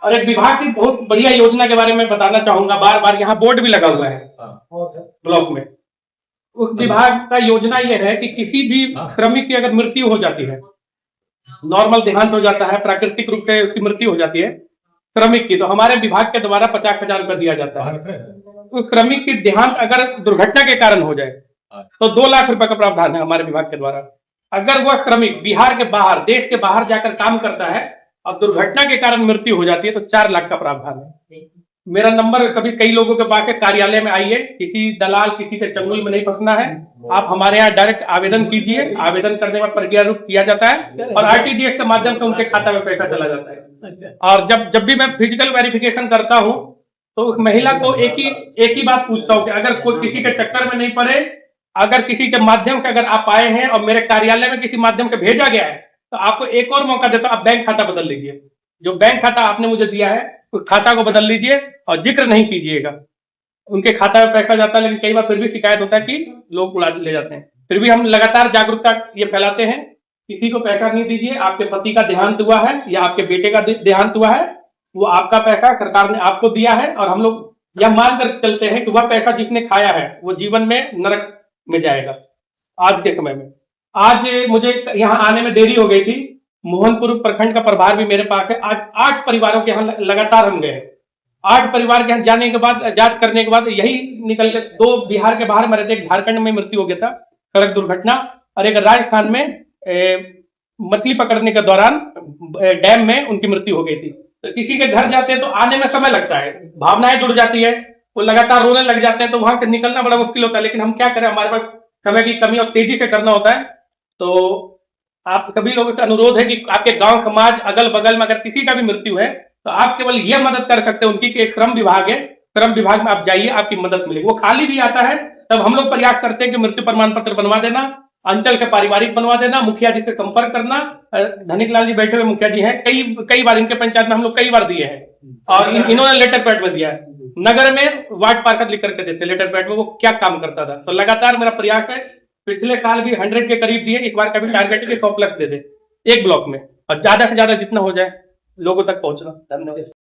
और एक विभाग की बहुत बढ़िया योजना के बारे में बताना चाहूंगा। बार बार यहाँ बोर्ड भी लगा हुआ है ब्लॉक में। उस विभाग का योजना यह है कि किसी भी श्रमिक की अगर मृत्यु हो जाती है, नॉर्मल देहांत हो जाता है, प्राकृतिक रूप से उसकी मृत्यु हो जाती है श्रमिक की, तो हमारे विभाग के द्वारा 50,000 रुपया दिया जाता है। तो श्रमिक की देहांत अगर दुर्घटना के कारण हो जाए तो 2 लाख रुपए का प्रावधान है हमारे विभाग के द्वारा। अगर वह श्रमिक बिहार के बाहर, देश के बाहर जाकर काम करता है और दुर्घटना के कारण मृत्यु हो जाती है तो 4 लाख का प्रावधान है। मेरा नंबर कभी कई लोगों के पास है, कार्यालय में आइए, किसी दलाल किसी के चंगुल में नहीं फंसना है। आप हमारे यहाँ डायरेक्ट आवेदन कीजिए, आवेदन करने में प्रक्रिया रूप किया जाता है और आरटीजीएस के माध्यम से उनके खाता में पैसा चला जाता है। और जब भी मैं फिजिकल वेरिफिकेशन करता हूँ तो उस महिला को एक ही बात पूछता हूँ कि अगर कोई किसी के चक्कर में नहीं पड़े, अगर किसी के माध्यम से अगर आप आए हैं और मेरे कार्यालय में किसी माध्यम से भेजा गया है तो आपको एक और मौका देता हूं, आप बैंक खाता बदल लीजिए। जो बैंक खाता आपने मुझे दिया है उस खाता को बदल लीजिए और जिक्र नहीं कीजिएगा। उनके खाता में पैसा जाता है, लेकिन कई बार फिर भी शिकायत होता है कि लोग उड़ा ले जाते हैं। फिर भी हम लगातार जागरूकता ये फैलाते हैं, किसी को पैसा नहीं दीजिए। आपके पति का देहांत हुआ है या आपके बेटे का देहांत हुआ है, वो आपका पैसा सरकार ने आपको दिया है और हम लोग यह मान कर चलते हैं कि वह पैसा जिसने खाया है वो जीवन में नरक में जाएगा। आज के समय में आज मुझे यहाँ आने में देरी हो गई थी। मोहनपुर प्रखंड का प्रभार भी मेरे पास है। आज 8 परिवारों के यहाँ लगातार हम गए। 8 परिवार के यहाँ जाने के बाद, जांच करने के बाद यही निकल के 2 बिहार के बाहर मरे थे। एक झारखंड में मृत्यु हो गया था सड़क दुर्घटना, और एक राजस्थान में मछली पकड़ने के दौरान डैम में उनकी मृत्यु हो गई थी। तो किसी के घर जाते हैं तो आने में समय लगता है, भावनाएं जुड़ जाती है, वो लगातार रोने लग जाते हैं, तो वहां से निकलना बड़ा मुश्किल होता है। लेकिन हम क्या करें, हमारे पास समय की कमी और तेजी से करना होता है। तो आप सभी लोगों से अनुरोध है कि आपके गांव समाज अगल बगल में अगर किसी का भी मृत्यु है तो आप केवल यह मदद कर सकते हैं उनकी कि एक श्रम विभाग है, श्रम विभाग में आप जाइए, आपकी मदद मिलेगी। वो खाली भी आता है तब हम लोग प्रयास करते हैं कि मृत्यु प्रमाण पत्र बनवा देना, अंचल के पारिवारिक बनवा देना, मुखिया जी से संपर्क करना। धनिक लाल जी बैठे हुए मुखिया जी हैं, कई बार इनके पंचायत में हम लोग कई बार दिए हैं और इन्होंने लेटर पैड में दिया है। नगर में वार्ड पार्षद लिख करके देते लेटर पैड में, वो क्या काम करता था। तो लगातार मेरा प्रयास है, पिछले साल भी 100 के करीब दिए, इस बार का भी टारगेट 100 प्लस दे दे एक ब्लॉक में, और ज्यादा से ज्यादा जितना हो जाए लोगों तक पहुंचना। धन्यवाद।